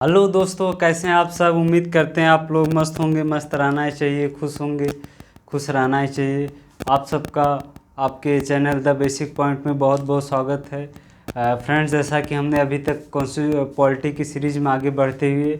Hello दोस्तों, कैसे हैं आप सब। उम्मीद करते हैं आप लोग मस्त होंगे। मस्त रहना ही चाहिए, खुश होंगे, खुश रहना ही चाहिए। आप सबका आपके चैनल द बेसिक पॉइंट में बहुत बहुत स्वागत है। फ्रेंड्स, जैसा कि हमने अभी तक पॉलिटी की सीरीज़ में आगे बढ़ते हुए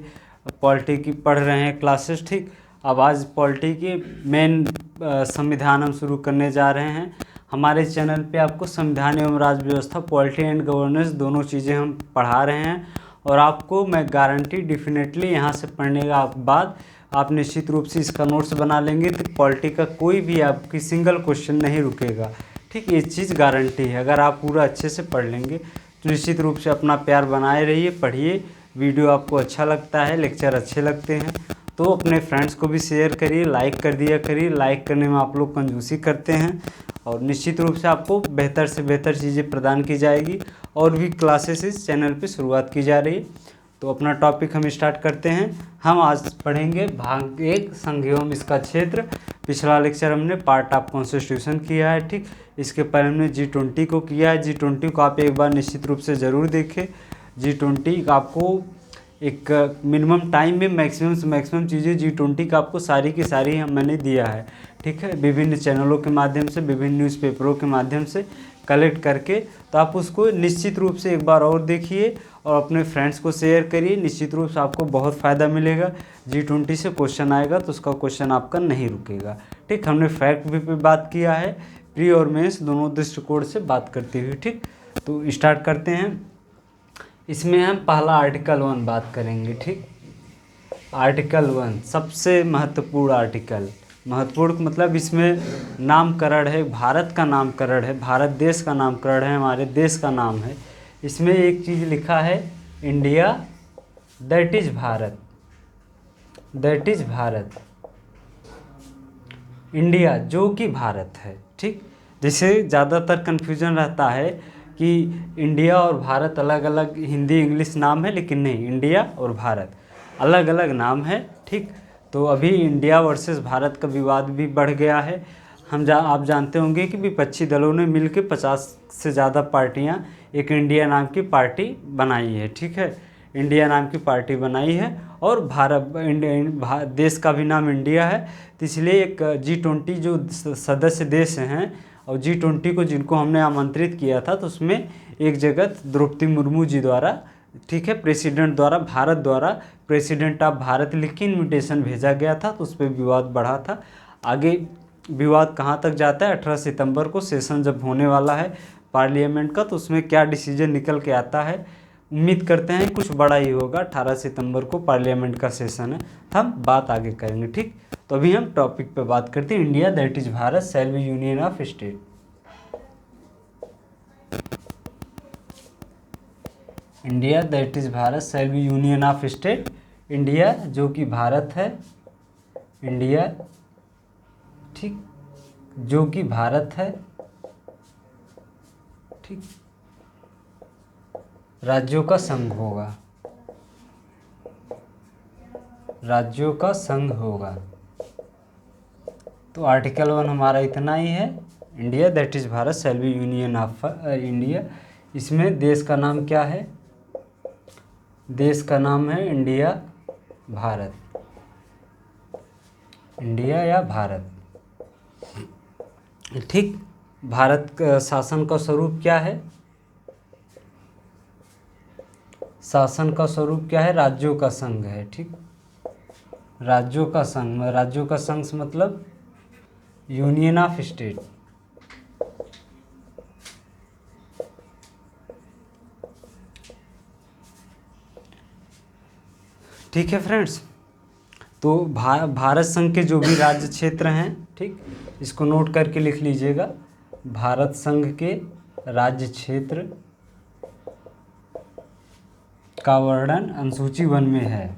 पॉलिटी की पढ़ रहे हैं क्लासेस, ठीक। अब आज पॉलिटी की मेन संविधान हम शुरू करने जा रहे हैं। हमारे चैनल पे आपको संविधान एवं राज्य व्यवस्था, पॉलिटी एंड गवर्नेंस दोनों चीज़ें हम पढ़ा रहे हैं। और आपको मैं गारंटी डेफिनेटली यहाँ से पढ़ने के बाद आप निश्चित रूप से इसका नोट्स बना लेंगे तो पॉलिटी का कोई भी आपकी सिंगल क्वेश्चन नहीं रुकेगा, ठीक। ये चीज़ गारंटी है। अगर आप पूरा अच्छे से पढ़ लेंगे तो निश्चित रूप से अपना प्यार बनाए रहिए, पढ़िए। वीडियो आपको अच्छा लगता है, लेक्चर अच्छे लगते हैं तो अपने फ्रेंड्स को भी शेयर करिए, लाइक कर दिया करिए। लाइक करने में आप लोग कंजूसी करते हैं और निश्चित रूप से आपको बेहतर से बेहतर चीज़ें प्रदान की जाएगी। और भी क्लासेस इस चैनल पे शुरुआत की जा रही है। तो अपना टॉपिक हम स्टार्ट करते हैं। हम आज पढ़ेंगे भाग 1 संघ एवं इसका क्षेत्र। पिछला लेक्चर हमने पार्ट ऑफ कॉन्स्टिट्यूशन किया है, ठीक। इसके पहले हमने G20 को किया है। G20 को आप एक बार निश्चित रूप से ज़रूर देखें। G20 आपको एक मिनिमम टाइम में मैक्सिमम से मैक्सिमम चीज़ें G20 का आपको सारी की सारी मैंने दिया है, ठीक है। विभिन्न चैनलों के माध्यम से, विभिन्न न्यूज़पेपरों के माध्यम से कलेक्ट करके, तो आप उसको निश्चित रूप से एक बार और देखिए और अपने फ्रेंड्स को शेयर करिए। निश्चित रूप से आपको बहुत फ़ायदा मिलेगा। G20 से क्वेश्चन आएगा तो उसका क्वेश्चन आपका नहीं रुकेगा, ठीक। हमने फैक्ट भी पे बात किया है, प्री और मेंस दोनों दृष्टिकोण से बात करते हुए, ठीक। तो स्टार्ट करते हैं। इसमें हम पहला आर्टिकल 1 बात करेंगे, ठीक। आर्टिकल 1 सबसे महत्वपूर्ण आर्टिकल। महत्वपूर्ण मतलब इसमें नामकरण है, भारत का नामकरण है, भारत देश का नामकरण है, हमारे देश का नाम है। इसमें एक चीज़ लिखा है, India that is Bharat, that is Bharat. India जो कि भारत है, ठीक। जैसे ज़्यादातर कन्फ्यूजन रहता है कि इंडिया और भारत अलग अलग हिंदी इंग्लिश नाम है, लेकिन नहीं, इंडिया और भारत अलग अलग नाम है, ठीक। तो अभी इंडिया वर्सेस भारत का विवाद भी बढ़ गया है। आप जानते होंगे कि विपक्षी दलों ने मिलकर 50 से ज़्यादा पार्टियां एक इंडिया नाम की पार्टी बनाई है, ठीक है। इंडिया नाम की पार्टी बनाई है और देश का भी नाम इंडिया है। तो इसलिए एक G20 जो सदस्य देश हैं और G20 को जिनको हमने आमंत्रित किया था, तो उसमें एक जगह द्रौपदी मुर्मू जी द्वारा, ठीक है, प्रेसिडेंट द्वारा, भारत द्वारा प्रेसिडेंट ऑफ भारत लिख के इन्विटेशन भेजा गया था। तो उस पर विवाद बढ़ा था। आगे विवाद कहाँ तक जाता है, 18 सितंबर को सेशन जब होने वाला है पार्लियामेंट का, तो उसमें क्या डिसीजन निकल के आता है। उम्मीद करते हैं कुछ बड़ा ही होगा। 18 सितंबर को पार्लियामेंट का सेशन है, हम बात आगे करेंगे, ठीक। तो अभी हम टॉपिक पे बात करते हैं। India that is Bharat shall be union of state. India that is Bharat shall be union of state. India जो कि भारत है, इंडिया, ठीक, जो कि भारत है, ठीक, राज्यों का संघ होगा, राज्यों का संघ होगा। तो आर्टिकल 1 हमारा इतना ही है। India that is Bharat shall be union of India. इसमें देश का नाम क्या है, देश का नाम है इंडिया, भारत, इंडिया या भारत, ठीक। भारत का शासन का स्वरूप क्या है, शासन का स्वरूप क्या है, राज्यों का संघ है, ठीक। राज्यों का संघ, राज्यों का संघ मतलब यूनियन ऑफ स्टेट। ठीक है फ्रेंड्स। तो भारत संघ के जो भी राज्य क्षेत्र हैं, ठीक, इसको नोट करके लिख लीजिएगा। भारत संघ के राज्य क्षेत्र का वर्णन अनुसूची 1 में है,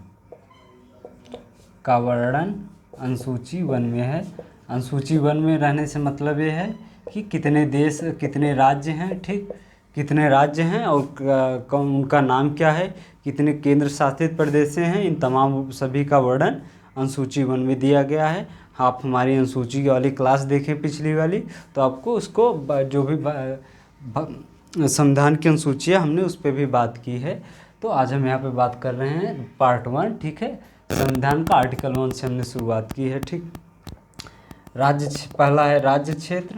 का वर्णन अनुसूची 1 में है। अनुसूची 1 में रहने से मतलब ये है कि कितने देश, कितने राज्य हैं, ठीक, कितने राज्य हैं और उनका नाम क्या है, कितने केंद्र शासित प्रदेश हैं, इन तमाम सभी का वर्णन अनुसूची 1 में दिया गया है। आप हमारी अनुसूची वाली क्लास देखें पिछली वाली, तो आपको उसको जो भी संविधान की अनुसूचियाँ हमने उस पर भी बात की है। तो आज हम यहाँ पे बात कर रहे हैं पार्ट 1, ठीक है। संविधान का आर्टिकल 1 से हमने शुरुआत की है, ठीक। पहला है राज्य क्षेत्र,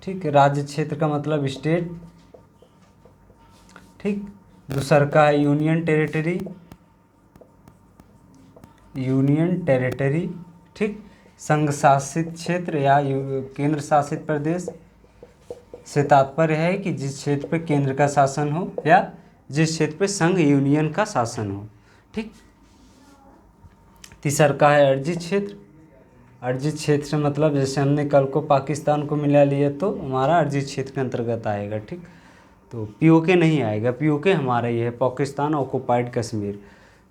ठीक। राज्य क्षेत्र का मतलब स्टेट, ठीक। दूसरा का है यूनियन टेरिटरी, ठीक। संघ शासित क्षेत्र या केंद्र शासित प्रदेश से तात्पर्य है कि जिस क्षेत्र पे केंद्र का शासन हो या जिस क्षेत्र पे संघ यूनियन का शासन हो, ठीक। तीसरा का है अर्जित क्षेत्र। अर्जित क्षेत्र मतलब जैसे हमने कल को पाकिस्तान को मिला लिया तो हमारा अर्जित क्षेत्र के अंतर्गत आएगा, ठीक। तो पीओके नहीं आएगा, पीओके हमारा ही है, पाकिस्तान ऑक्युपाइड कश्मीर।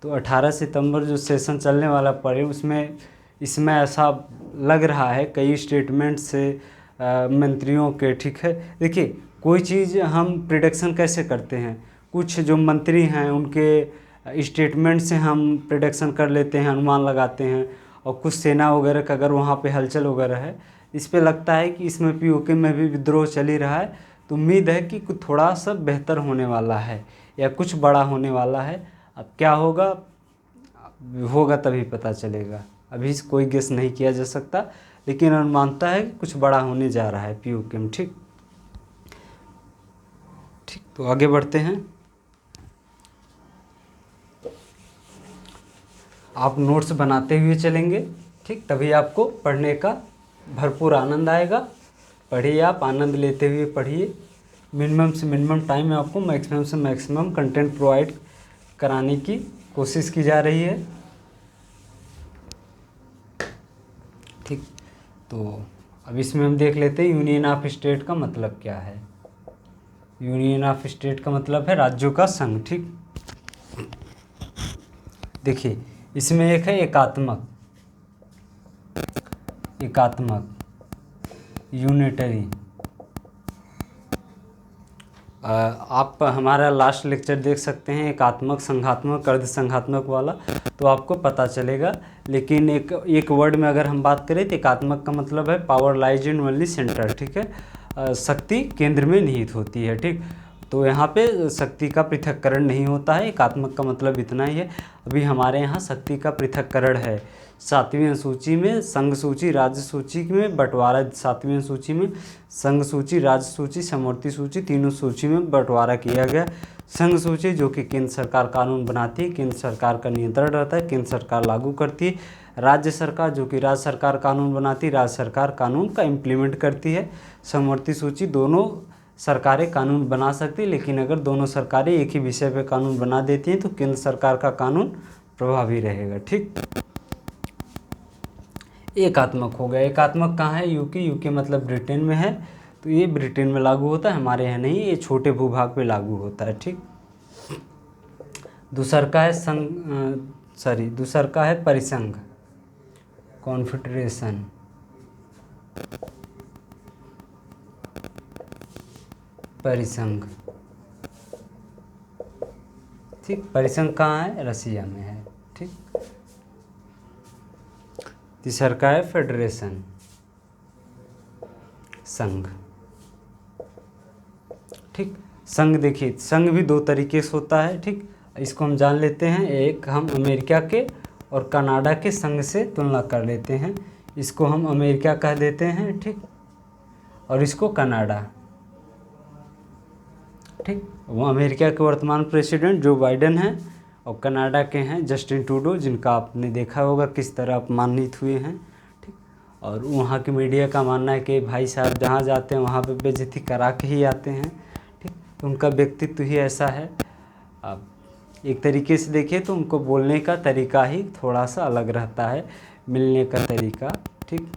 तो 18 सितंबर जो सेशन चलने वाला पड़े उसमें इसमें ऐसा लग रहा है कई स्टेटमेंट से मंत्रियों के, ठीक है। देखिए कोई चीज़ हम प्रिडिक्शन कैसे करते हैं, कुछ जो मंत्री हैं उनके स्टेटमेंट से हम प्रिडिक्शन कर लेते हैं, अनुमान लगाते हैं। और कुछ सेना वगैरह का अगर वहाँ पे हलचल वगैरह है, इस पे लगता है कि इसमें पीओके में भी विद्रोह चल ही रहा है, तो उम्मीद है कि कुछ थोड़ा सा बेहतर होने वाला है या कुछ बड़ा होने वाला है। अब क्या होगा तभी पता चलेगा, अभी कोई गेस नहीं किया जा सकता, लेकिन अनुमानता है कि कुछ बड़ा होने जा रहा है पीओके में, ठीक। तो आगे बढ़ते हैं। आप नोट्स बनाते हुए चलेंगे, ठीक, तभी आपको पढ़ने का भरपूर आनंद आएगा। पढ़िए, आप आनंद लेते हुए पढ़िए। मिनिमम से मिनिमम टाइम में आपको मैक्सिमम से मैक्सिमम कंटेंट प्रोवाइड कराने की कोशिश की जा रही है, ठीक। तो अब इसमें हम देख लेते हैं यूनियन ऑफ स्टेट का मतलब क्या है। यूनियन ऑफ स्टेट का मतलब है राज्यों का संघ, ठीक। देखिए इसमें एक है एकात्मक, यूनिटरी। आप हमारा लास्ट लेक्चर देख सकते हैं एकात्मक, संघात्मक, अर्धसंघात्मक वाला, तो आपको पता चलेगा। लेकिन एक वर्ड में अगर हम बात करें तो एकात्मक का मतलब है power lies in only centre, ठीक है। शक्ति केंद्र में निहित होती है, ठीक। तो यहाँ पे शक्ति का पृथक्करण नहीं होता है। एकात्मक का मतलब इतना ही है। अभी हमारे यहाँ शक्ति का पृथक्करण है। 7वीं अनुसूची में संघ सूची राज्य सूची में बंटवारा, 7वीं अनुसूची में संघ सूची, राज्य सूची, समवर्ती सूची, तीनों सूची में बंटवारा किया गया। संघ सूची जो कि केंद्र सरकार कानून बनाती है, केंद्र सरकार का नियंत्रण रहता है, केंद्र सरकार लागू करती है। राज्य सरकार जो कि राज्य सरकार कानून बनाती है, राज्य सरकार कानून का इम्प्लीमेंट करती है। समवर्ती सूची दोनों सरकारें कानून बना सकती है, लेकिन अगर दोनों सरकारें एक ही विषय पर कानून बना देती हैं तो केंद्र सरकार का कानून प्रभावी रहेगा, ठीक। एकात्मक हो गया। एकात्मक कहाँ है? यूके। यूके मतलब ब्रिटेन में है, तो ये ब्रिटेन में लागू होता है, हमारे यहाँ नहीं, ये छोटे भूभाग पे लागू होता है, ठीक। दूसरा का है दूसरा का है परिसंघ, कॉन्फेडरेशन। परिसंघ, ठीक। परिसंघ कहाँ है? रसिया में है, ठीक। तीसरा का है फेडरेशन, संघ, ठीक। संघ देखिए, संघ भी दो तरीके से होता है, ठीक। इसको हम जान लेते हैं। एक हम अमेरिका के और कनाडा के संघ से तुलना कर लेते हैं। इसको हम अमेरिका कह देते हैं, ठीक, और इसको कनाडा, ठीक। वो अमेरिका के वर्तमान प्रेसिडेंट जो बाइडेन हैं और कनाडा के हैं जस्टिन ट्रूडो, जिनका आपने देखा होगा किस तरह अपमानित हुए हैं, ठीक। और वहाँ की मीडिया का मानना है कि भाई साहब जहाँ जाते हैं वहाँ पे बेइज्जती करा के ही आते हैं, ठीक। तो उनका व्यक्तित्व ही ऐसा है। अब एक तरीके से देखिए तो उनको बोलने का तरीका ही थोड़ा सा अलग रहता है, मिलने का तरीका, ठीक।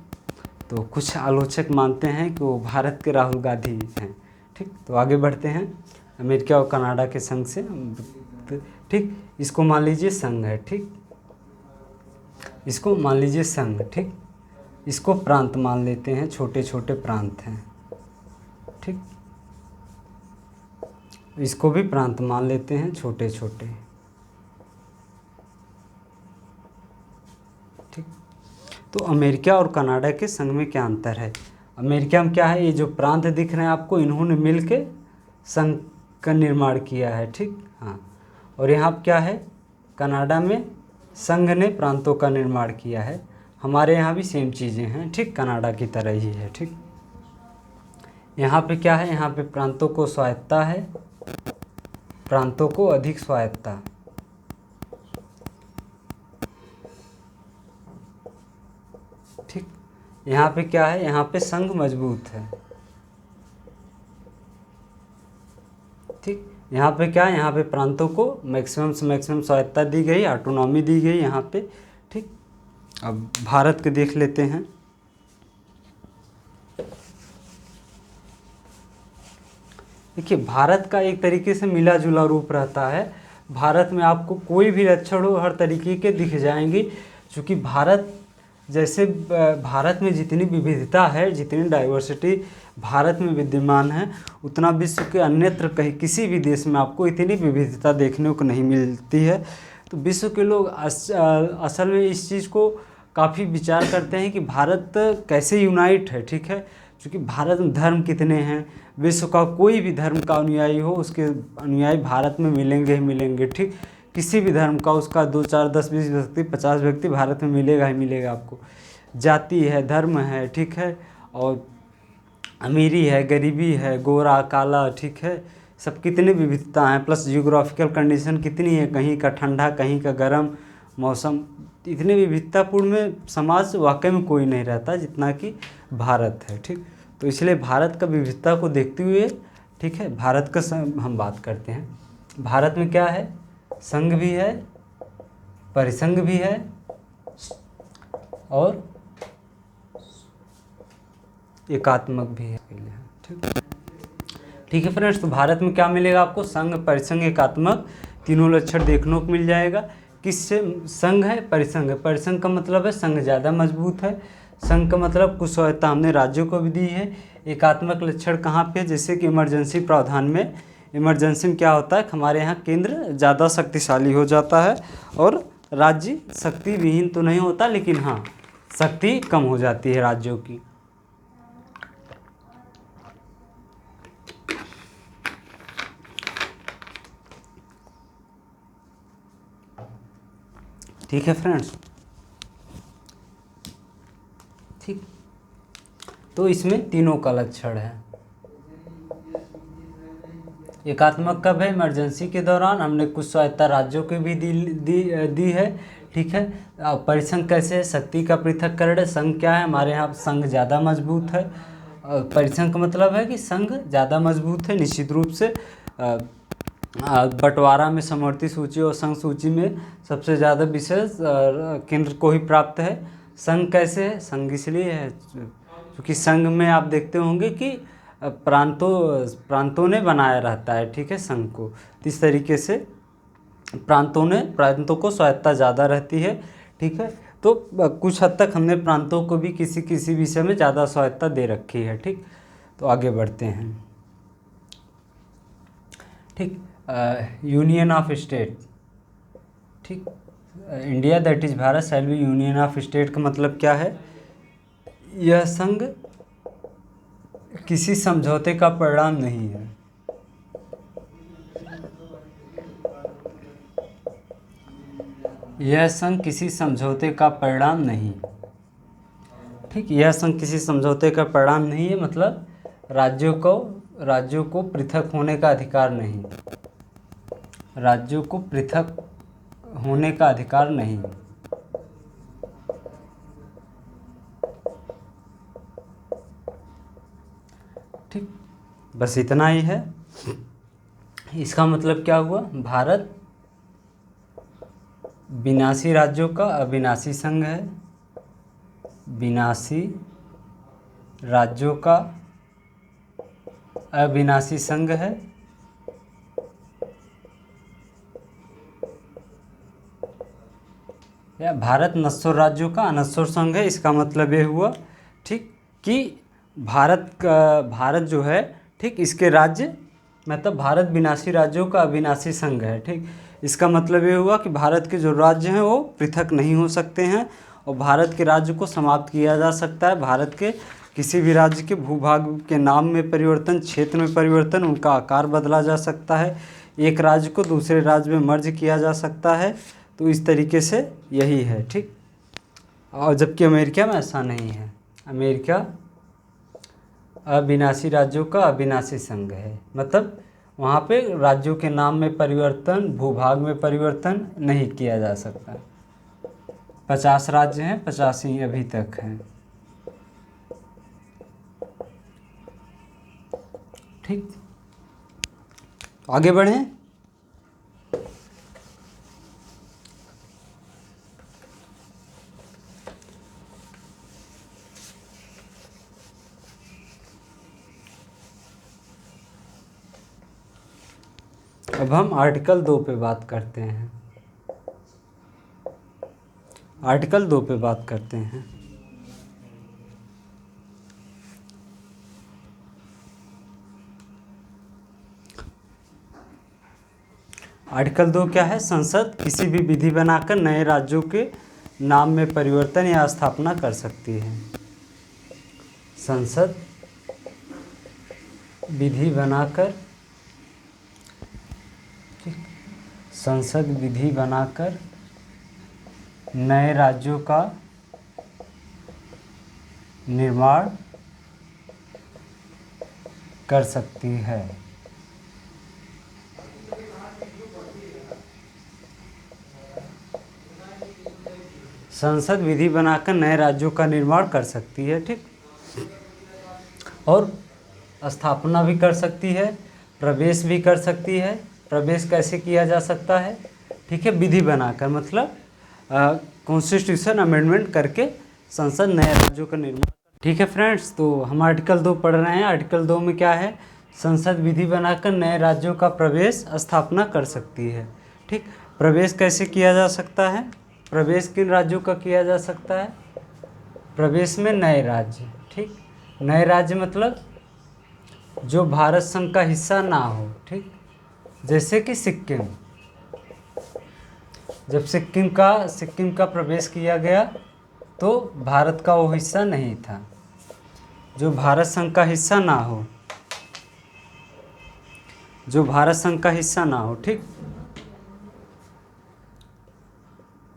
तो कुछ आलोचक मानते हैं कि वो भारत के राहुल गांधी हैं, ठीक। तो आगे बढ़ते हैं। अमेरिका और कनाडा के संघ से, ठीक। इसको मान लीजिए संघ है, ठीक। इसको मान लीजिए संघ, ठीक। इसको प्रांत मान लेते हैं, छोटे छोटे प्रांत हैं, ठीक। इसको भी प्रांत मान लेते हैं, छोटे छोटे, ठीक। तो अमेरिका और कनाडा के संघ में क्या अंतर है? अमेरिका में क्या है, ये जो प्रांत दिख रहे हैं आपको, इन्होंने मिल के संघ का निर्माण किया है, ठीक। हाँ, और यहाँ क्या है, कनाडा में संघ ने प्रांतों का निर्माण किया है। हमारे यहाँ भी सेम चीज़ें हैं, ठीक, कनाडा की तरह ही है, ठीक। यहाँ पे क्या है, यहाँ पे प्रांतों को स्वायत्ता है, प्रांतों को अधिक स्वायत्ता, ठीक। यहाँ पे क्या है, यहाँ पे संघ मजबूत है, ठीक। यहाँ पे क्या है, यहाँ पे प्रांतों को मैक्सिमम से मैक्सिमम स्वायत्ता दी गई, ऑटोनॉमी दी गई यहाँ पे, ठीक। अब भारत के देख लेते हैं। देखिए, भारत का एक तरीके से मिला जुला रूप रहता है। भारत में आपको कोई भी लक्षण हो हर तरीके के दिख जाएंगे, क्योंकि भारत जैसे भारत में जितनी विविधता है, जितनी डाइवर्सिटी भारत में विद्यमान है, उतना विश्व के अन्यत्र कहीं किसी भी देश में आपको इतनी विविधता देखने को नहीं मिलती है। तो विश्व के लोग असल में इस चीज़ को काफ़ी विचार करते हैं कि भारत कैसे यूनाइट है, ठीक है। क्योंकि भारत में धर्म कितने हैं, विश्व का कोई भी धर्म का अनुयायी हो, उसके अनुयायी भारत में मिलेंगे ही मिलेंगे, ठीक। किसी भी धर्म का उसका 2, 4, 10, 20 व्यक्ति, 50 व्यक्ति भारत में मिलेगा ही मिलेगा आपको। जाति है, धर्म है, ठीक है, और अमीरी है, गरीबी है, गोरा काला, ठीक है, सब कितनी विविधता हैं, प्लस जियोग्राफिकल कंडीशन कितनी है, कहीं का ठंडा कहीं का गर्म मौसम, इतने विविधतापूर्ण में समाज वाकई में कोई नहीं रहता जितना कि भारत है, ठीक। तो इसलिए भारत का विविधता को देखते हुए, ठीक है, भारत का हम बात करते हैं। भारत में क्या है, संघ भी है, परिसंघ भी है और एकात्मक भी है, ठीक है फ्रेंड्स। तो भारत में क्या मिलेगा आपको, संघ, परिसंघ, एकात्मक, तीनों लक्षण देखने को मिल जाएगा। किससे संघ है, परिसंघ है। परिसंघ का मतलब है संघ ज़्यादा मजबूत है, संघ का मतलब कुछ स्वायत्ता हमने राज्यों को भी दी है। एकात्मक लक्षण कहाँ पे, जैसे कि इमरजेंसी प्रावधान में, इमरजेंसी में क्या होता है, हमारे यहाँ केंद्र ज़्यादा शक्तिशाली हो जाता है और राज्य शक्ति विहीन तो नहीं होता, लेकिन हाँ शक्ति कम हो जाती है राज्यों की। ठीक है फ्रेंड्स, ठीक। तो इसमें तीनों का लक्षण है। एकात्मक कब है, इमरजेंसी के दौरान, हमने कुछ स्वायत्ता राज्यों को भी दी है, ठीक है। परिसंघ कैसे है, शक्ति का पृथक्करण है। संघ क्या है, हमारे यहाँ संघ ज़्यादा मजबूत है। परिसंघ का मतलब है कि संघ ज़्यादा मजबूत है, निश्चित रूप से बंटवारा में समवर्ती सूची और संघ सूची में सबसे ज़्यादा विशेष केंद्र को ही प्राप्त है। संघ कैसे है, संघ इसलिए है क्योंकि संघ में आप देखते होंगे कि प्रांतों ने बनाया रहता है, ठीक है, संघ को। इस तरीके से प्रांतों को स्वायत्ता ज़्यादा रहती है, ठीक है। तो कुछ हद तक हमने प्रांतों को भी किसी विषय में ज़्यादा स्वायत्ता दे रखी है, ठीक। तो आगे बढ़ते हैं, ठीक। यूनियन ऑफ स्टेट, ठीक। India that is Bharat shall be union of state का मतलब क्या है, यह संघ किसी समझौते का परिणाम नहीं है। यह संघ किसी समझौते का परिणाम नहीं, ठीक। यह संघ किसी समझौते का परिणाम नहीं है, मतलब राज्यों को पृथक होने का अधिकार नहीं, राज्यों को पृथक होने का अधिकार नहीं। ठीक, बस इतना ही है। इसका मतलब क्या हुआ, भारत विनाशी राज्यों का अविनाशी संघ है, विनाशी राज्यों का अविनाशी संघ है। या भारत नश्वर राज्यों का अनश्वर संघ है। इसका मतलब ये हुआ, ठीक, कि भारत जो है, ठीक, इसके राज्य मतलब भारत विनाशी राज्यों का अविनाशी संघ है, ठीक। इसका मतलब ये हुआ कि भारत के जो राज्य हैं वो पृथक नहीं हो सकते हैं और भारत के राज्य को समाप्त किया जा सकता है। भारत के किसी भी राज्य के भूभाग के नाम में परिवर्तन, क्षेत्र में परिवर्तन, उनका आकार बदला जा सकता है। एक राज्य को दूसरे राज्य में मर्ज किया जा सकता है। तो इस तरीके से यही है, ठीक। और जबकि अमेरिका में ऐसा नहीं है। अमेरिका अविनाशी राज्यों का अविनाशी संघ है, मतलब वहाँ पे राज्यों के नाम में परिवर्तन, भूभाग में परिवर्तन नहीं किया जा सकता। 50 राज्य हैं, 50 ही अभी तक हैं, ठीक। आगे बढ़ें। अब हम आर्टिकल 2 पे बात करते हैं। आर्टिकल 2 पे बात करते हैं। आर्टिकल 2 क्या है? संसद किसी भी विधि बनाकर नए राज्यों के नाम में परिवर्तन या स्थापना कर सकती है। संसद विधि बनाकर, संसद विधि बनाकर नए राज्यों का निर्माण कर सकती है। संसद विधि बनाकर नए राज्यों का निर्माण कर सकती है, ठीक। और स्थापना भी कर सकती है, प्रवेश भी कर सकती है। प्रवेश कैसे किया जा सकता है? ठीक है, विधि बनाकर, मतलब कॉन्स्टिट्यूशन अमेंडमेंट करके संसद नए राज्यों का निर्माण। ठीक है फ्रेंड्स, तो हम आर्टिकल 2 पढ़ रहे हैं। आर्टिकल 2 में क्या है? संसद विधि बनाकर नए राज्यों का प्रवेश स्थापना कर सकती है, ठीक। प्रवेश कैसे किया जा सकता है? प्रवेश किन राज्यों का किया जा सकता है? प्रवेश में नए राज्य, ठीक। नए राज्य मतलब जो भारत संघ का हिस्सा ना हो, ठीक। जैसे कि सिक्किम, जब सिक्किम का प्रवेश किया गया तो भारत का वो हिस्सा नहीं था। जो भारत संघ का हिस्सा ना हो, जो भारत संघ का हिस्सा ना हो, ठीक।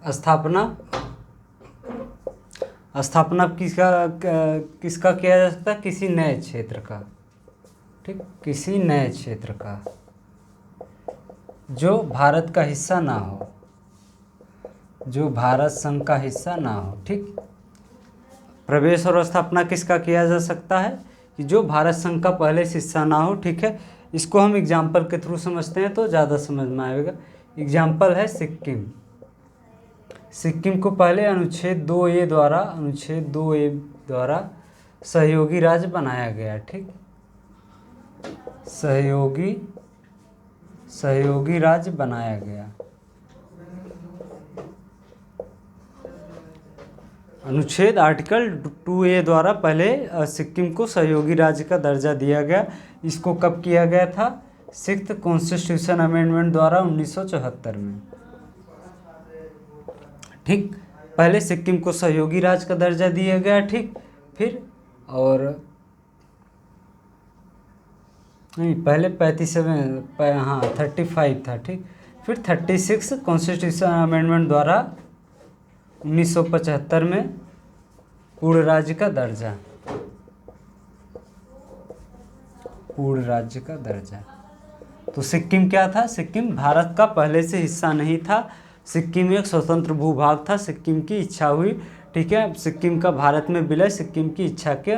स्थापना किसका किया जा सकता है? किसी नए क्षेत्र का, ठीक। किसी नए क्षेत्र का जो भारत का हिस्सा ना हो, जो भारत संघ का हिस्सा ना हो, ठीक। प्रवेश और स्थापना किसका किया जा सकता है? कि जो भारत संघ का पहले से हिस्सा ना हो, ठीक है। इसको हम एग्जाम्पल के थ्रू समझते हैं तो ज़्यादा समझ में आएगा। एग्जाम्पल है सिक्किम। सिक्किम को पहले अनुच्छेद 2A द्वारा सहयोगी राज्य बनाया गया, ठीक। सहयोगी राज्य बनाया गया। अनुच्छेद आर्टिकल 2A द्वारा पहले सिक्किम को सहयोगी राज्य का दर्जा दिया गया। इसको कब किया गया था? 6th कॉन्स्टिट्यूशन अमेंडमेंट द्वारा 1974 में, ठीक। पहले सिक्किम को सहयोगी राज्य का दर्जा दिया गया, ठीक। फिर और नहीं, पहले 35 था, ठीक। फिर 36 कॉन्स्टिट्यूशन अमेंडमेंट द्वारा 1975 में पूर्ण राज्य का दर्जा, पूर्ण राज्य का दर्जा। तो सिक्किम क्या था? सिक्किम भारत का पहले से हिस्सा नहीं था। सिक्किम एक स्वतंत्र भूभाग था। सिक्किम की इच्छा हुई, ठीक है, सिक्किम का भारत में विलय सिक्किम की इच्छा के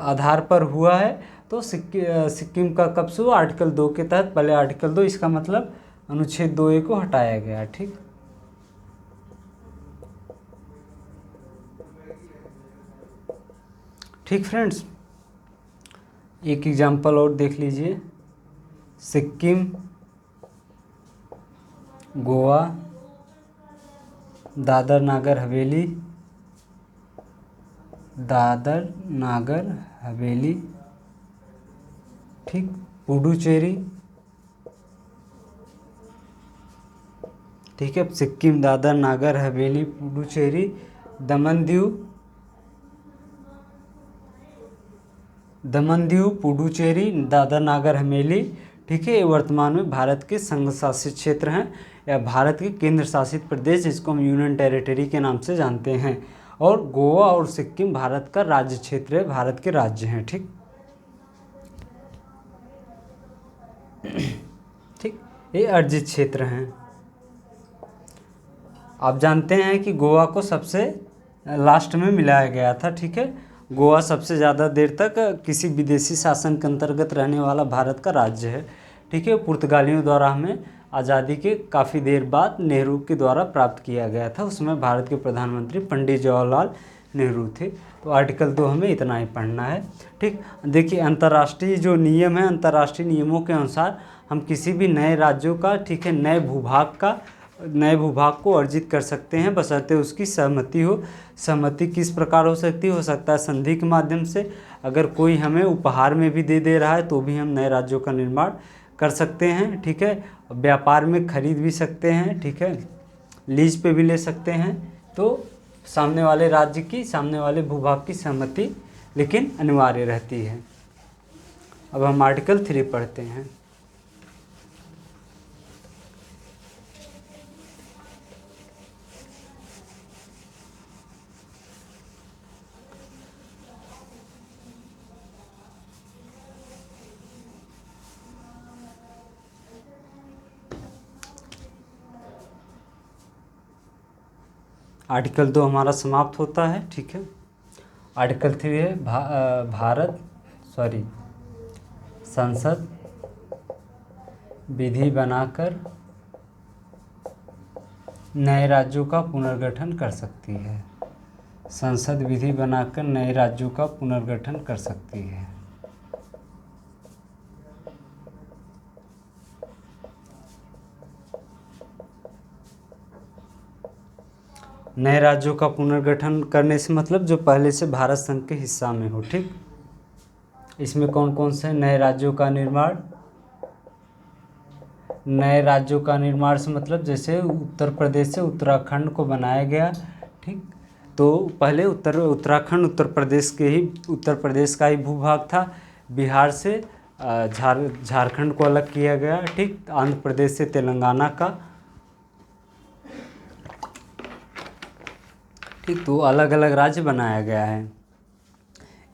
आधार पर हुआ है। तो सिक्किम का कब से हुआ? आर्टिकल 2 के तहत। पहले आर्टिकल 2, इसका मतलब अनुच्छेद 2A को हटाया गया, ठीक। ठीक फ्रेंड्स, एक एग्जाम्पल और देख लीजिए। सिक्किम, गोवा, दादर नागर हवेली, ठीक। पुडुचेरी, ठीक है। सिक्किम, दादर नागर हवेली, पुडुचेरी, दमन दीव, पुडुचेरी, दादर नागर हवेली, ठीक है। ये वर्तमान में भारत के संघ शासित क्षेत्र हैं या भारत के केंद्र शासित प्रदेश, जिसको हम यूनियन टेरिटरी के नाम से जानते हैं। और गोवा और सिक्किम भारत का राज्य क्षेत्र है, भारत के राज्य हैं। ठीक ठीक, ये अर्जित क्षेत्र हैं। आप जानते हैं कि गोवा को सबसे लास्ट में मिलाया गया था। ठीक है, गोवा सबसे ज़्यादा देर तक किसी विदेशी शासन के अंतर्गत रहने वाला भारत का राज्य है। ठीक है, पुर्तगालियों द्वारा हमें आज़ादी के काफ़ी देर बाद नेहरू के द्वारा प्राप्त किया गया था। उसमें भारत के प्रधानमंत्री पंडित जवाहरलाल नेहरू थे। तो आर्टिकल 2 हमें इतना ही पढ़ना है। ठीक, देखिए अंतर्राष्ट्रीय जो नियम है, अंतर्राष्ट्रीय नियमों के अनुसार हम किसी भी नए राज्यों का, ठीक है, नए भूभाग को अर्जित कर सकते हैं, बशर्ते उसकी सहमति हो। सहमति किस प्रकार हो सकती हो सकता है संधि के माध्यम से। अगर कोई हमें उपहार में भी दे रहा है तो भी हम नए राज्यों का निर्माण कर सकते हैं। ठीक है, व्यापार में खरीद भी सकते हैं। ठीक है, लीज पे भी ले सकते हैं। तो सामने वाले राज्य की, सामने वाले भूभाग की सहमति लेकिन अनिवार्य रहती है। अब हम आर्टिकल 3 पढ़ते हैं। आर्टिकल 2 हमारा समाप्त होता है। ठीक है, आर्टिकल 3 है संसद विधि बनाकर नए राज्यों का पुनर्गठन कर सकती है। संसद विधि बनाकर नए राज्यों का पुनर्गठन कर सकती है। नए राज्यों का पुनर्गठन करने से मतलब जो पहले से भारत संघ के हिस्सा में हो। ठीक, इसमें कौन कौन से नए राज्यों का निर्माण? नए राज्यों का निर्माण से मतलब जैसे उत्तर प्रदेश से उत्तराखंड को बनाया गया। ठीक, तो पहले उत्तराखंड उत्तर प्रदेश का ही भूभाग था। बिहार से झारखंड को अलग किया गया। ठीक, आंध्र प्रदेश से तेलंगाना का। ठीक, तो अलग अलग राज्य बनाया गया है।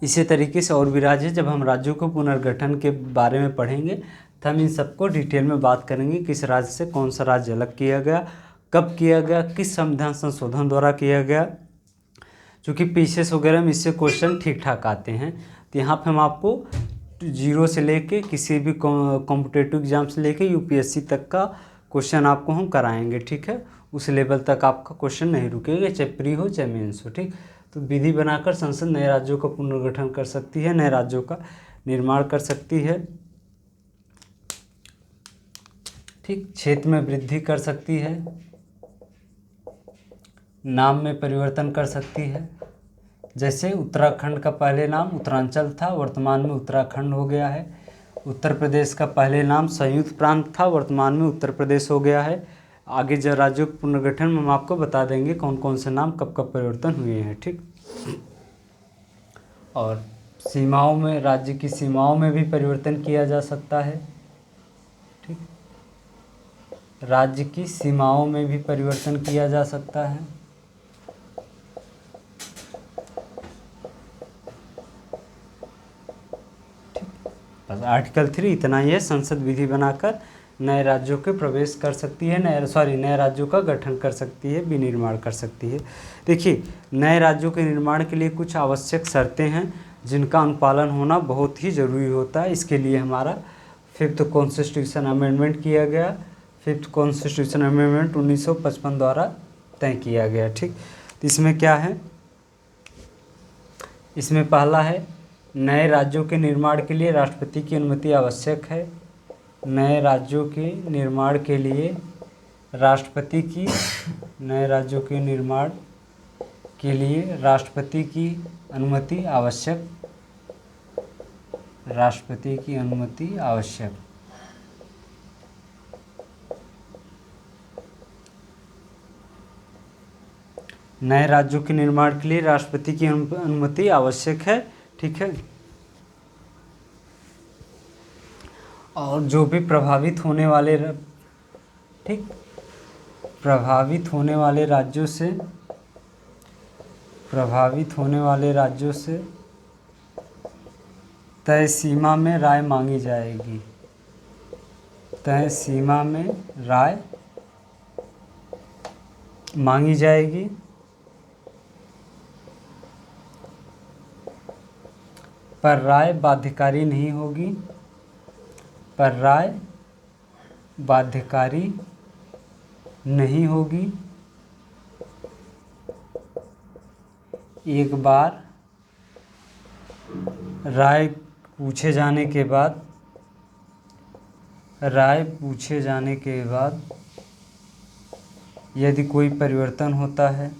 इसी तरीके से और भी राज्य, जब हम राज्यों को पुनर्गठन के बारे में पढ़ेंगे तो हम इन सबको डिटेल में बात करेंगे। किस राज्य से कौन सा राज्य अलग किया गया, कब किया गया, किस संविधान संशोधन द्वारा किया गया। क्योंकि पीसीएस वगैरह में इससे क्वेश्चन ठीक ठाक आते हैं। तो यहाँ पे हम आपको 0 से लेके किसी भी कॉम्पिटेटिव एग्जाम से लेके यूपीएससी तक का क्वेश्चन आपको हम कराएंगे। ठीक है, उस लेवल तक आपका क्वेश्चन नहीं रुकेगा, चाहे प्री हो चाहे मेंस हो। ठीक, तो विधि बनाकर संसद नए राज्यों का पुनर्गठन कर सकती है, नए राज्यों का निर्माण कर सकती है। ठीक, क्षेत्र में वृद्धि कर सकती है, नाम में परिवर्तन कर सकती है। जैसे उत्तराखंड का पहले नाम उत्तरांचल था, वर्तमान में उत्तराखंड हो गया है। उत्तर प्रदेश का पहले नाम संयुक्त प्रांत था, वर्तमान में उत्तर प्रदेश हो गया है। आगे जो राज्यों के पुनर्गठन में हम आपको बता देंगे कौन कौन से नाम कब कब परिवर्तन हुए हैं। ठीक, और सीमाओं में, राज्य की सीमाओं में भी परिवर्तन किया जा सकता है। ठीक, राज्य की सीमाओं में भी परिवर्तन किया जा सकता है। बस आर्टिकल 3 इतना ही है। संसद विधि बनाकर नए राज्यों के प्रवेश कर सकती है, नए राज्यों का गठन कर सकती है, विनिर्माण कर सकती है। देखिए, नए राज्यों के निर्माण के लिए कुछ आवश्यक शर्तें हैं जिनका अनुपालन होना बहुत ही ज़रूरी होता है। इसके लिए हमारा 5th कॉन्स्टिट्यूशन अमेंडमेंट किया गया। 5th कॉन्स्टिट्यूशन अमेंडमेंट 1955 द्वारा तय किया गया। ठीक, तो इसमें क्या है? इसमें पहला है, नए राज्यों के निर्माण के लिए राष्ट्रपति की अनुमति आवश्यक है। नए राज्यों के निर्माण के लिए राष्ट्रपति की अनुमति आवश्यक। राष्ट्रपति की अनुमति आवश्यक। नए राज्यों के निर्माण के लिए राष्ट्रपति की अनुमति आवश्यक है। ठीक है, और जो भी प्रभावित होने वाले ठीक प्रभावित होने वाले राज्यों से तय सीमा में राय मांगी जाएगी। तय सीमा में राय मांगी जाएगी। पर राय बाध्यकारी नहीं होगी। पर राय बाध्यकारी नहीं होगी। एक बार राय पूछे जाने के बाद यदि कोई परिवर्तन होता है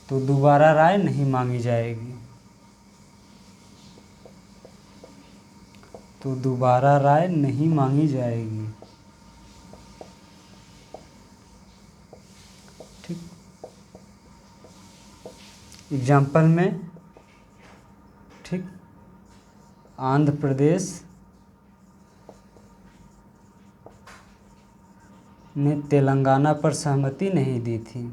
तो दोबारा राय नहीं मांगी जाएगी। ठीक। एग्जाम्पल में ठीक आंध्र प्रदेश ने तेलंगाना पर सहमति नहीं दी थी।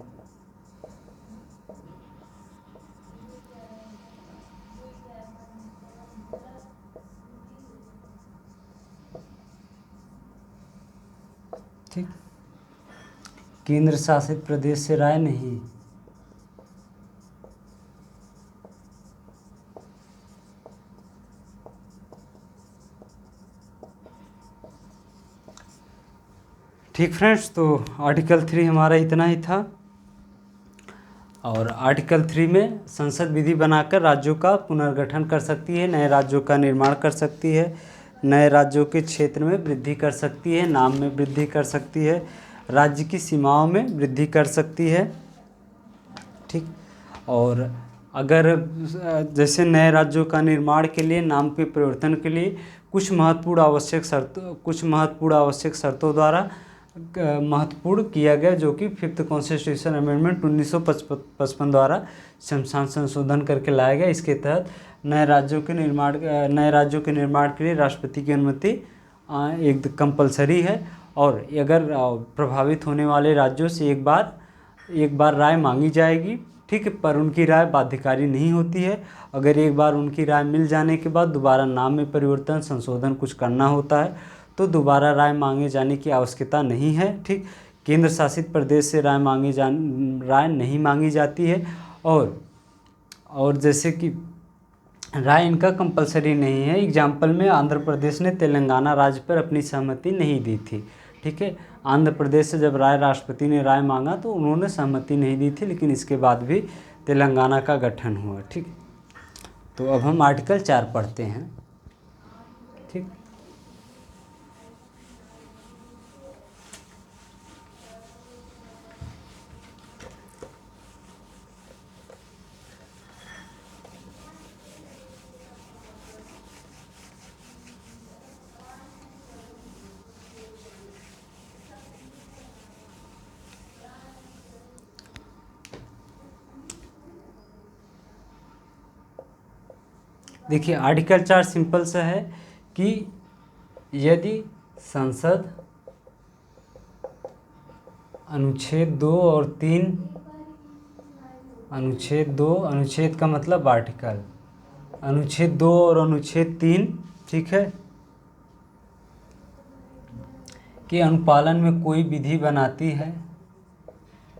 ठीक। केंद्र शासित प्रदेश से राय नहीं। ठीक फ्रेंड्स, तो आर्टिकल 3 हमारा इतना ही था। और आर्टिकल 3 में संसद विधि बनाकर राज्यों का पुनर्गठन कर सकती है, नए राज्यों का निर्माण कर सकती है, नए राज्यों के क्षेत्र में वृद्धि कर सकती है, नाम में वृद्धि कर सकती है, राज्य की सीमाओं में वृद्धि कर सकती है। ठीक। और अगर जैसे नए राज्यों का निर्माण के लिए, नाम के परिवर्तन के लिए कुछ महत्वपूर्ण आवश्यक शर्तों द्वारा महत्वपूर्ण किया गया, जो कि 5th कॉन्स्टिट्यूशन अमेंडमेंट 1955 द्वारा संशोधन करके लाया गया। इसके तहत नए राज्यों के निर्माण के लिए राष्ट्रपति की अनुमति एक कंपलसरी है। और अगर प्रभावित होने वाले राज्यों से एक बार राय मांगी जाएगी। ठीक है, पर उनकी राय बाध्यकारी नहीं होती है। अगर एक बार उनकी राय मिल जाने के बाद दोबारा नाम में परिवर्तन, संशोधन कुछ करना होता है तो दोबारा राय मांगे जाने की आवश्यकता नहीं है। ठीक। केंद्र शासित प्रदेश से राय नहीं मांगी जाती है। और जैसे कि राय इनका कंपलसरी नहीं है। एग्जाम्पल में आंध्र प्रदेश ने तेलंगाना राज्य पर अपनी सहमति नहीं दी थी। ठीक है, आंध्र प्रदेश से जब राष्ट्रपति ने राय मांगा तो उन्होंने सहमति नहीं दी थी, लेकिन इसके बाद भी तेलंगाना का गठन हुआ। ठीक। तो अब हम आर्टिकल 4 पढ़ते हैं। ठीक। देखिए, आर्टिकल 4 सिंपल सा है कि यदि संसद अनुच्छेद 2 और 3, अनुच्छेद का मतलब आर्टिकल, अनुच्छेद 2 और अनुच्छेद 3, ठीक है, कि अनुपालन में कोई विधि बनाती है,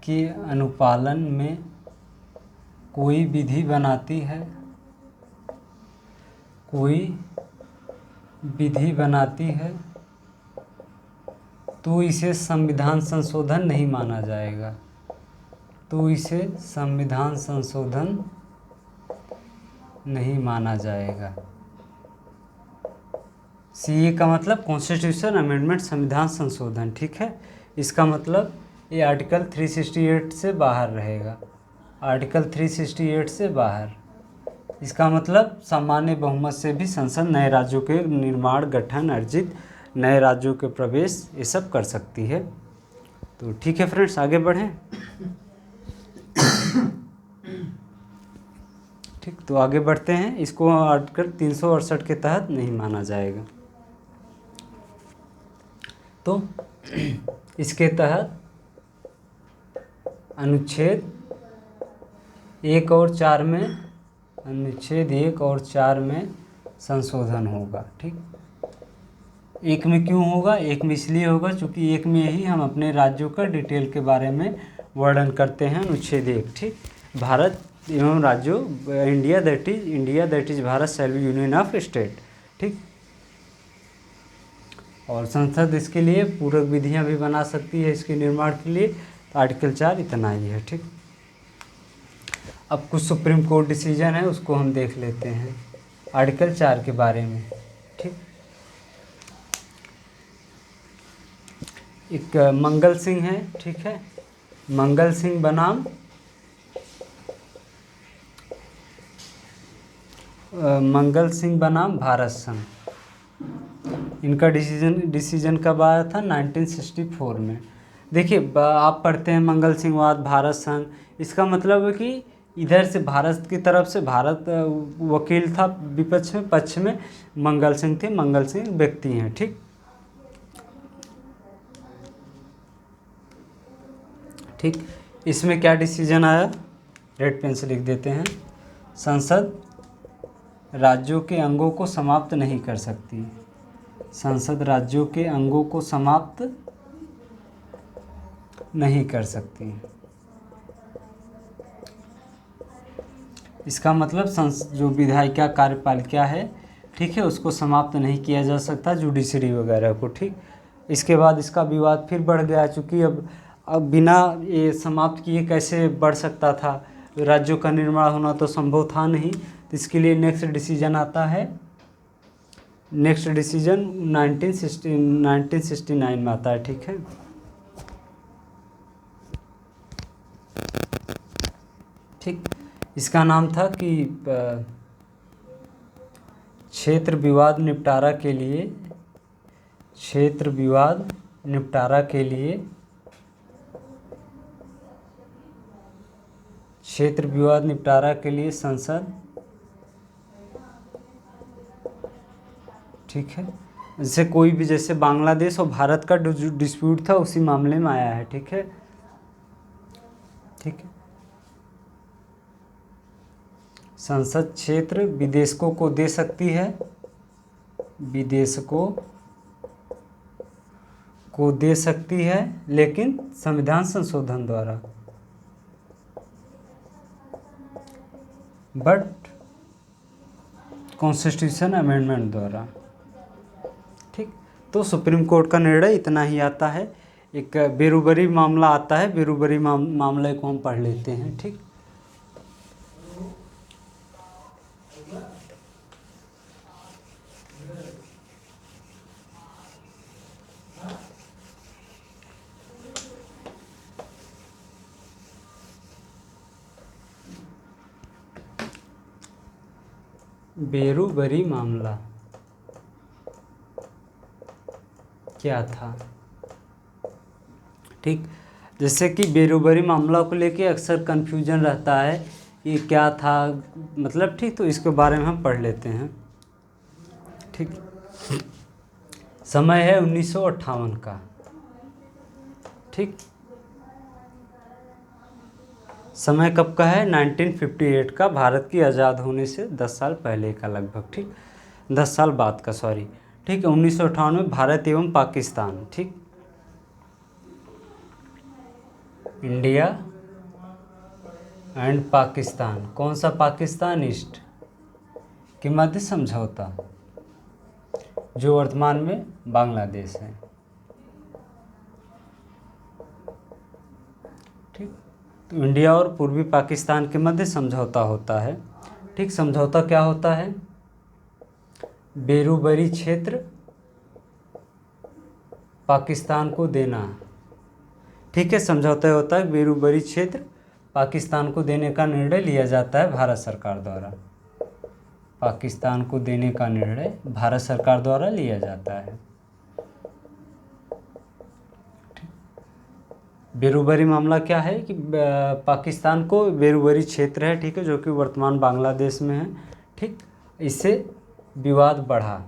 कि अनुपालन में कोई विधि बनाती है, तो इसे संविधान संशोधन नहीं माना जाएगा। सीए का मतलब कॉन्स्टिट्यूशन अमेंडमेंट, संविधान संशोधन। ठीक है, इसका मतलब ये आर्टिकल 368 से बाहर रहेगा। आर्टिकल 368 से बाहर, इसका मतलब सामान्य बहुमत से भी संसद नए राज्यों के निर्माण, गठन, अर्जित नए राज्यों के प्रवेश ये सब कर सकती है। तो ठीक है फ्रेंड्स, आगे बढ़ें। ठीक, तो आगे बढ़ते हैं। इसको आर्टिकल 368 के तहत नहीं माना जाएगा। तो इसके तहत अनुच्छेद 1 और 4 में, अनुच्छेद 1 और 4 में संशोधन होगा। ठीक, एक में क्यों होगा? एक में इसलिए होगा क्योंकि एक में ही हम अपने राज्यों का डिटेल के बारे में वर्णन करते हैं। अनुच्छेद 1, ठीक, भारत एवं राज्यों, India that is Bharat shall be union of state. ठीक, और संसद इसके लिए पूरक विधियां भी बना सकती है इसके निर्माण के लिए। तो आर्टिकल 4 इतना ही है। ठीक, अब कुछ सुप्रीम कोर्ट डिसीजन है उसको हम देख लेते हैं आर्टिकल 4 के बारे में। ठीक, एक मंगल सिंह है, ठीक है, मंगल सिंह बनाम भारत संघ, इनका डिसीजन कब आया था? 1964 में। देखिए, आप पढ़ते हैं मंगल सिंह वाद भारत संघ, इसका मतलब है कि इधर से भारत की तरफ से भारत वकील था विपक्ष में, पक्ष में मंगल सिंह थे, मंगल सिंह व्यक्ति हैं। ठीक, ठीक, इसमें क्या डिसीजन आया? रेड पेन से लिख देते हैं। संसद राज्यों के अंगों को समाप्त नहीं कर सकती, संसद राज्यों के अंगों को समाप्त नहीं कर सकती। इसका मतलब जो विधायिका कार्यपालिका है, ठीक है, उसको समाप्त नहीं किया जा सकता, जुडिशरी वगैरह को। ठीक, इसके बाद इसका विवाद फिर बढ़ गया, चूँकि अब बिना ये समाप्त किए कैसे बढ़ सकता था? राज्यों का निर्माण होना तो संभव था नहीं। तो इसके लिए नेक्स्ट डिसीजन आता है, नेक्स्ट डिसीजन 1969 में आता है। ठीक है, ठीक, इसका नाम था कि क्षेत्र विवाद निपटारा के लिए, क्षेत्र विवाद निपटारा के लिए, क्षेत्र विवाद निपटारा के लिए संसद, ठीक है, जैसे कोई भी, जैसे बांग्लादेश और भारत का जो डिस्प्यूट था उसी मामले में आया है। ठीक है, ठीक है, संसद क्षेत्र विदेशकों को दे सकती है, विदेशकों को दे सकती है, लेकिन संविधान संशोधन द्वारा, बट कॉन्स्टिट्यूशन अमेंडमेंट द्वारा। ठीक, तो सुप्रीम कोर्ट का निर्णय इतना ही आता है। एक बेरुबरी मामला आता है, बेरुबरी मामले को हम पढ़ लेते हैं। ठीक, बेरुबरी मामला क्या था? ठीक, जैसे कि बेरुबरी मामला को लेके अक्सर कन्फ्यूजन रहता है कि क्या था, मतलब, ठीक, तो इसके बारे में हम पढ़ लेते हैं। ठीक, समय है 1958 का। ठीक, समय कब का है? 1958 का, भारत की आज़ाद होने से 10 साल पहले का लगभग। ठीक, 10 साल बाद का, सॉरी। ठीक है, 1958 में भारत एवं पाकिस्तान, ठीक, इंडिया एंड पाकिस्तान, कौन सा पाकिस्तान? ईस्ट के मध्य समझौता, जो वर्तमान में बांग्लादेश है। ठीक, तो इंडिया और पूर्वी पाकिस्तान के मध्य समझौता होता है। ठीक, समझौता क्या होता है? बेरुबरी क्षेत्र पाकिस्तान को देना। ठीक है, समझौता होता है, बेरुबरी क्षेत्र पाकिस्तान को देने का निर्णय लिया जाता है भारत सरकार द्वारा, पाकिस्तान को देने का निर्णय भारत सरकार द्वारा लिया जाता है। बेरुबरी मामला क्या है कि पाकिस्तान को बेरुबरी क्षेत्र है, ठीक है, जो कि वर्तमान बांग्लादेश में है, ठीक। इससे विवाद बढ़ा,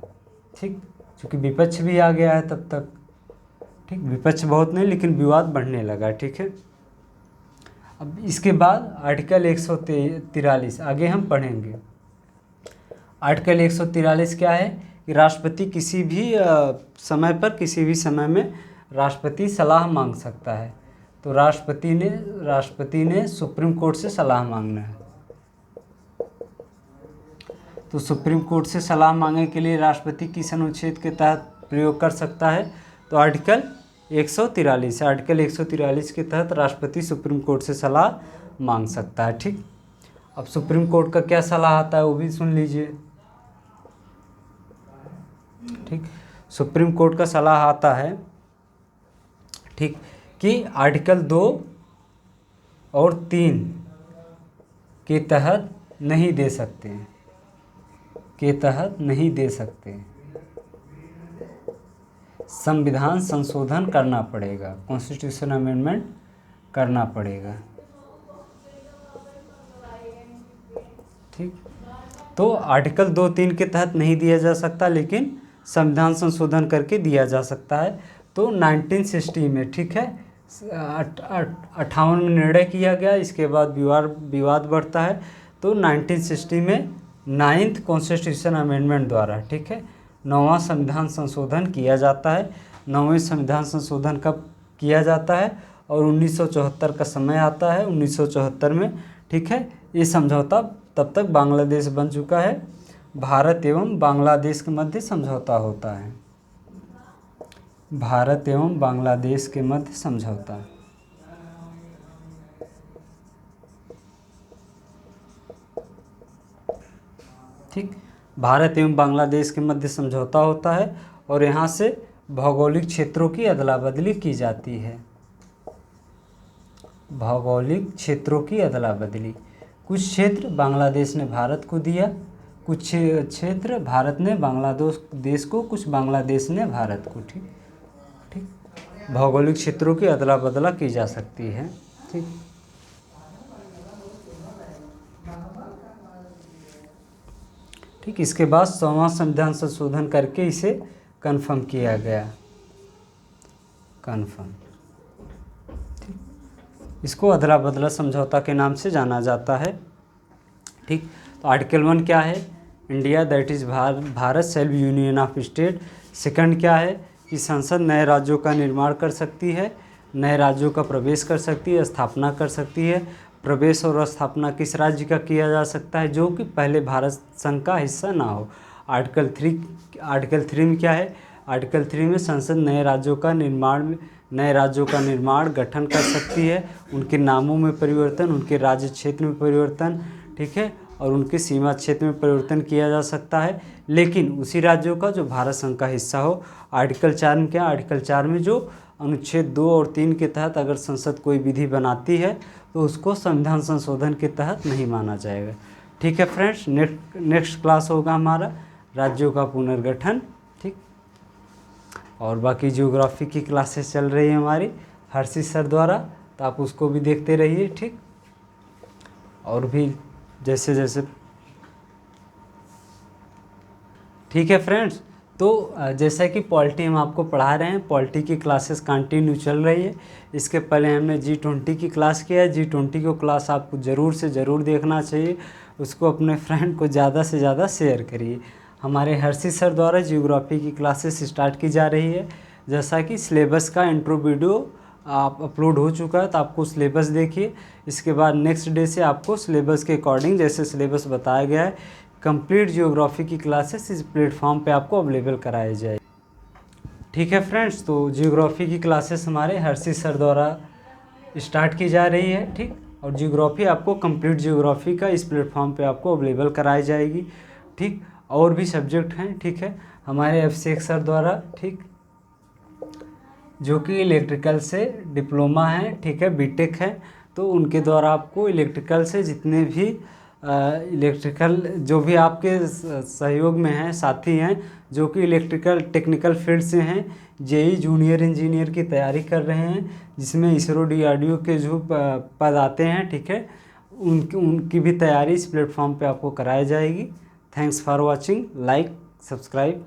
ठीक, क्योंकि विपक्ष भी आ गया है तब तक, ठीक, विपक्ष बहुत नहीं लेकिन विवाद बढ़ने लगा, ठीक है। अब इसके बाद आर्टिकल 143 आगे हम पढ़ेंगे। आर्टिकल 143 क्या है कि राष्ट्रपति किसी भी समय पर, किसी भी समय में राष्ट्रपति सलाह मांग सकता है। तो राष्ट्रपति ने सुप्रीम कोर्ट से सलाह मांगना है। तो सुप्रीम कोर्ट से सलाह मांगने के लिए राष्ट्रपति किस अनुच्छेद के तहत प्रयोग कर सकता है? तो आर्टिकल 143 के तहत राष्ट्रपति सुप्रीम कोर्ट से सलाह मांग सकता है, ठीक। अब सुप्रीम कोर्ट का क्या सलाह आता है वो भी सुन लीजिए, ठीक। सुप्रीम कोर्ट का सलाह आता है, ठीक, कि आर्टिकल 2 और 3 के तहत नहीं दे सकते, संविधान संशोधन करना पड़ेगा, कॉन्स्टिट्यूशन अमेंडमेंट करना पड़ेगा, ठीक। तो आर्टिकल 2-3 के तहत नहीं दिया जा सकता, लेकिन संविधान संशोधन करके दिया जा सकता है। तो 1960 में, ठीक है, 58 में निर्णय किया गया, इसके बाद विवाद बढ़ता है। तो 1960 में 9th कॉन्स्टिट्यूशन अमेंडमेंट द्वारा, ठीक है, 9वां संविधान संशोधन किया जाता है। 9वें संविधान संशोधन कब किया जाता है? और 1974 का समय आता है। 1974 में, ठीक है, ये समझौता तब तक बांग्लादेश बन चुका है। भारत एवं बांग्लादेश के मध्य समझौता होता है, भारत एवं बांग्लादेश के मध्य समझौता, ठीक, भारत एवं बांग्लादेश के मध्य समझौता होता है। और यहाँ से भौगोलिक क्षेत्रों की अदला बदली की जाती है, भौगोलिक क्षेत्रों की अदला बदली। कुछ क्षेत्र बांग्लादेश ने भारत को दिया, कुछ क्षेत्र भारत ने बांग्लादेश को, कुछ बांग्लादेश ने भारत को, ठीक, भौगोलिक क्षेत्रों की अदला बदला की जा सकती है, ठीक। ठीक, इसके बाद 100वां संविधान संशोधन करके इसे कन्फर्म किया गया, कन्फर्म, ठीक। इसको अदला बदला समझौता के नाम से जाना जाता है, ठीक। तो आर्टिकल 1 क्या है? India that is Bharat shall be union of state. Second क्या है कि संसद नए राज्यों का निर्माण कर सकती है, नए राज्यों का प्रवेश कर सकती है, स्थापना कर सकती है। प्रवेश और स्थापना किस राज्य का किया जा सकता है? जो कि पहले भारत संघ का हिस्सा ना हो। आर्टिकल 3 में क्या है? आर्टिकल 3 में संसद नए राज्यों का निर्माण गठन कर सकती है, उनके नामों में परिवर्तन, उनके राज्य क्षेत्र में परिवर्तन, ठीक है, और उनके सीमा क्षेत्र में परिवर्तन किया जा सकता है, लेकिन उसी राज्यों का जो भारत संघ का हिस्सा हो। आर्टिकल 4 में क्या? आर्टिकल 4 में जो अनुच्छेद 2 और 3 के तहत अगर संसद कोई विधि बनाती है तो उसको संविधान संशोधन के तहत नहीं माना जाएगा, ठीक है फ्रेंड्स। नेक्स्ट क्लास होगा हमारा राज्यों का पुनर्गठन, ठीक। और बाकी ज्योग्राफी की क्लासेस चल रही है हमारी हर्षित सर द्वारा, तो आप उसको भी देखते रहिए, ठीक। और भी जैसे जैसे, ठीक है फ्रेंड्स। तो जैसा कि पॉलिटी हम आपको पढ़ा रहे हैं, पॉलिटी की क्लासेस कंटिन्यू चल रही है। इसके पहले हमने G20 की क्लास किया है। G20 को क्लास आपको ज़रूर से ज़रूर देखना चाहिए, उसको अपने फ्रेंड को ज़्यादा से ज़्यादा शेयर करिए। हमारे हर्षित सर द्वारा जियोग्राफी की क्लासेस स्टार्ट की जा रही है। जैसा कि सिलेबस का इंट्रो वीडियो आप अपलोड हो चुका है, तो आपको सिलेबस देखिए। इसके बाद नेक्स्ट डे से आपको सिलेबस के अकॉर्डिंग जैसे सिलेबस बताया गया है, कंप्लीट जियोग्राफी की क्लासेस इस प्लेटफॉर्म पे आपको अवेलेबल कराई जाए, ठीक है फ्रेंड्स। तो जियोग्राफी की क्लासेस हमारे हर्षित सर द्वारा स्टार्ट की जा रही है, ठीक। और जियोग्राफी आपको कंप्लीट जियोग्राफी का इस प्लेटफॉर्म पे आपको अवेलेबल कराई जाएगी, ठीक। और भी सब्जेक्ट हैं, ठीक है, हमारे अभिषेक सर द्वारा, ठीक, जो कि इलेक्ट्रिकल से डिप्लोमा है, ठीक है, बीटेक है। तो उनके द्वारा आपको इलेक्ट्रिकल से जितने भी इलेक्ट्रिकल जो भी आपके सहयोग में हैं, साथी हैं जो कि इलेक्ट्रिकल टेक्निकल फील्ड से हैं, जेई जूनियर इंजीनियर की तैयारी कर रहे हैं, जिसमें इसरो DRDO के जो पद आते हैं, ठीक है, उनकी भी तैयारी इस प्लेटफॉर्म पे आपको कराई जाएगी। Thanks for watching, like, subscribe.